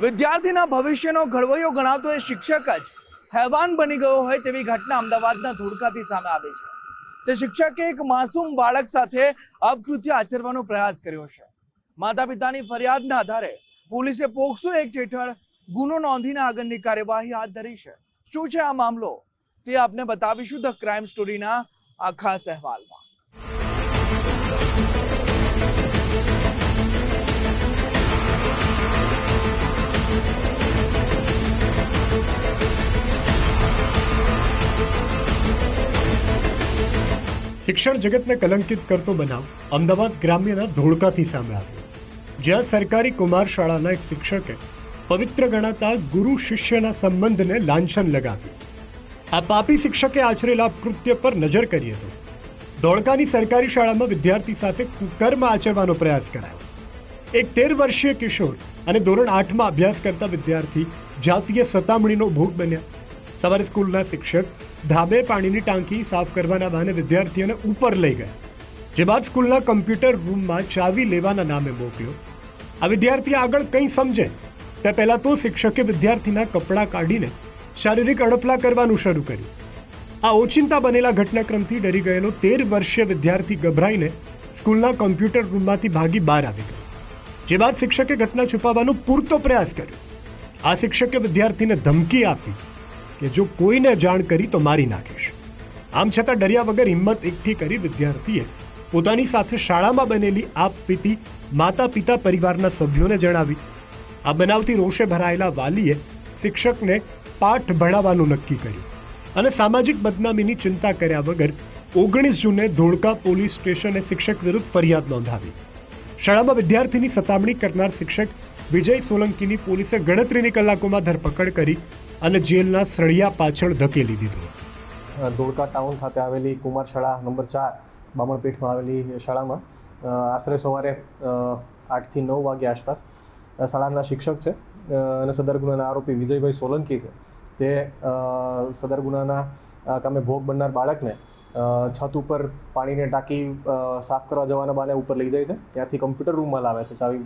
વિદ્યાર્થીના ભવિષ્યનો ઘડવૈયો ગણાતો એ શિક્ષક જ હેવાન બની ગયો હોય તેવી ઘટના અમદાવાદના ધોળકાથી સામે આવી છે. તે શિક્ષકે એક માસૂમ બાળક સાથે અપકૃત્ય આચરવાનો પ્રયાસ કર્યો છે. માતા પિતાની ફરિયાદના આધારે પોલીસે પોક્સો એક્ટ હેઠળ ગુનો નોંધીને આગળની કાર્યવાહી હાથ ધરી છે. શું છે આ મામલો તે આપને બતાવીશું ધ ક્રાઇમ સ્ટોરીના આ ખાસ અહેવાલમાં. શિક્ષણ જગતને કલંકિત કરતો બનાવ અમદાવાદ ગ્રામ્યના ધોળકાથી સામે આવ્યો, જ્યાં સરકારી કુમાર શાળાના એક શિક્ષકે પવિત્ર ગણાતા ગુરુ શિષ્યના સંબંધને લાંછન લગાવ્યું. આ પાપી શિક્ષકે આચરેલા કૃત્ય પર નજર કરી તો ધોળકાની સરકારી શાળામાં વિદ્યાર્થી સાથે કુકર્મ આચરવાનો પ્રયાસ કરાયો. એક 13 વર્ષીય કિશોર અને ધોરણ 8માં અભ્યાસ કરતા વિદ્યાર્થી જાતીય સતામણીનો ભોગ બન્યા. સવારે સ્કૂલના શિક્ષક ધાબે પાણીની ટાંકી સાફ કરવાના બહાને વિદ્યાર્થીઓને ઉપર લઈ ગયા, જે બાદ સ્કૂલના કમ્પ્યુટર રૂમમાં ચાવી લેવાના નામે મોકલ્યો. આ વિદ્યાર્થી આગળ કંઈ સમજે તે પહેલા તો શિક્ષકે વિદ્યાર્થીના કપડાં કાઢીને શારીરિક અડપલા કરવાનું શરૂ કર્યું. આ ઓચિંતા બનેલા ઘટનાક્રમથી ડરી ગયેલો 13 વર્ષીય વિદ્યાર્થી ગભરાઈને સ્કૂલના કમ્પ્યુટર રૂમમાંથી ભાગી બહાર આવી ગયો, જે બાદ શિક્ષકે ઘટના છુપાવવાનો પૂરતો પ્રયાસ કર્યો. આ શિક્ષકે વિદ્યાર્થીને ધમકી આપી કે જો કોઈને જાણ કરી તો મારી નાખીશ. આમ છતાં ડર્યા વગર હિંમત એકઠી કરી વિદ્યાર્થીએ પોતાની સાથે શાળામાં બનેલી આપવીતી માતા પિતા પરિવારના સભ્યોને જણાવી. આ બનાવથી રોષે ભરાયેલા વાલીએ શિક્ષકને પાઠ ભણાવવાનું નક્કી કર્યું અને સામાજિક બદનામીની ચિંતા કર્યા વગર 19 જૂને ધોળકા પોલીસ સ્ટેશને શિક્ષક વિરુદ્ધ ફરિયાદ નોંધાવી. શાળામાં વિદ્યાર્થીની સતામણી કરનાર શિક્ષક વિજય સોલંકીની પોલીસે ગણતરીની કલાકોમાં ધરપકડ કરી અને જેલના સળિયા પાછળ ધકેલી દીધો. ધોળકા ટાઉન ખાતે આવેલી કુમાર શાળા નંબર 4 બામણપીઠમાં આવેલી શાળામાં આશરે સવારે 8 થી 9 વાગ્યા આસપાસ શાળાના શિક્ષક છે અને સદર ગુનાના આરોપી વિજયભાઈ સોલંકી છે. તે સદર ગુનાના કામે ભોગ બનનાર બાળકને છત ઉપર પાણીની ટાંકી સાફ કરવા જવાના બહાને ઉપર લઈ જાય છે. ત્યાંથી કમ્પ્યુટર રૂમમાં લાવે છે ચાવી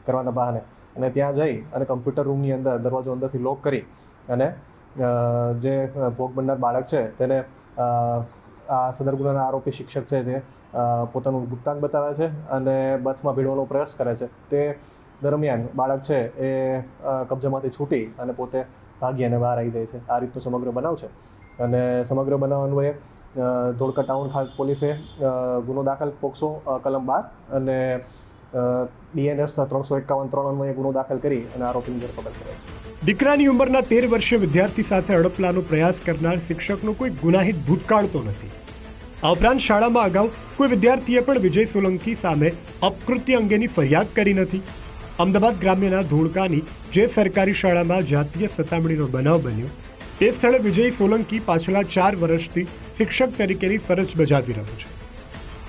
કરવાના બહાને, અને ત્યાં જઈ અને કમ્પ્યુટર રૂમની અંદર દરવાજો અંદરથી લોક કરી અને જે ભોગ બનનાર બાળક છે તેને આ સદર ગુનાના આરોપી શિક્ષક છે તે પોતાનું ગુપ્તાંગ બતાવે છે અને બથમાં ભીડવાનો પ્રયાસ કરે છે. તે દરમિયાન બાળક છે એ કબજામાંથી છૂટી અને પોતે ભાગી અને બહાર આવી જાય છે. આ રીતનો સમગ્ર બનાવ છે અને સમગ્ર બનાવ અન્વયે ધોળકા ટાઉન ખાતે પોલીસે ગુનો દાખલ પોક્સો કલમ 12 અને BNS 351(3) અન્વયે ગુનો દાખલ કરી અને આરોપીની ધરપકડ કર્યો છે. દીકરાની ઉંમરના 13 વર્ષીય વિદ્યાર્થી સાથે અડપલાનો પ્રયાસ કરનાર શિક્ષકનો કોઈ ગુનાહિત ભૂતકાળ તો નથી. આ ઉપરાંત શાળામાં અગાઉ કોઈ વિદ્યાર્થીએ પણ વિજય સોલંકી સામે અપકૃત્ય અંગેની ફરિયાદ કરી નથી. અમદાવાદ ગ્રામ્યના ધોળકાની જે સરકારી શાળામાં જાતીય સતામણીનો બનાવ બન્યો તે સ્થળે વિજય સોલંકી પાછલા 4 વર્ષથી શિક્ષક તરીકેની ફરજ બજાવી રહ્યો છે.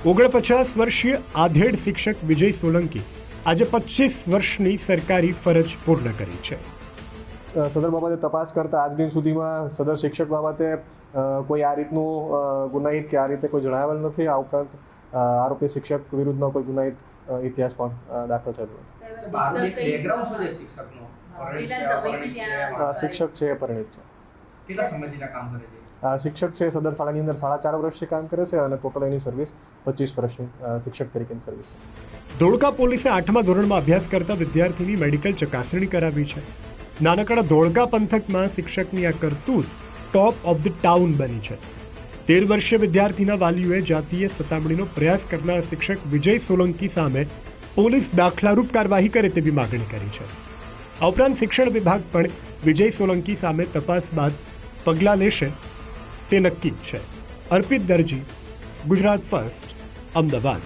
49 વર્ષીય આધેડ શિક્ષક વિજય સોલંકી આજે 25 વર્ષની સરકારી ફરજ પૂર્ણ કરી છે. સદર બાબતે તપાસ કરતા આજ દિન સુધીમાં સદર શિક્ષક બાબતે કોઈ આ રીતનું ગુનાહિત કે આ રીતે કોઈ જણાવેલ નથી. આ ઉપરાંત આરોપી શિક્ષક વિરુદ્ધમાં કોઈ ગુનાહિત ઇતિહાસ પણ દાખલ થયેલો નથી. શિક્ષક છે પરિણીત છે. શિક્ષક છે સદર શાળાની અંદર 4.5 વર્ષથી કામ કરે છે અને ટોટલ એની સર્વિસ 25 વર્ષની શિક્ષક તરીકેની સર્વિસ છે. ધોળકા પોલીસે 8મા ધોરણમાં અભ્યાસ કરતા વિદ્યાર્થીની મેડિકલ ચકાસણી કરાવી છે. નાનકડા ધોળકા પંથકમાં શિક્ષકની આ કરતૂત ટોપ ઓફ ધ ટાઉન બની છે. 13 વર્ષીય વિદ્યાર્થીના વાલીઓએ જાતીય સતામણીનો પ્રયાસ કરનાર શિક્ષક વિજય સોલંકી સામે પોલીસ દાખલારૂપ કાર્યવાહી કરે તેવી માગણી કરી છે. આ ઉપરાંત શિક્ષણ વિભાગ પણ વિજય સોલંકી સામે તપાસ બાદ પગલાં લેશે તે નક્કી જ છે. અર્પિત દરજી, ગુજરાત ફર્સ્ટ, અમદાવાદ.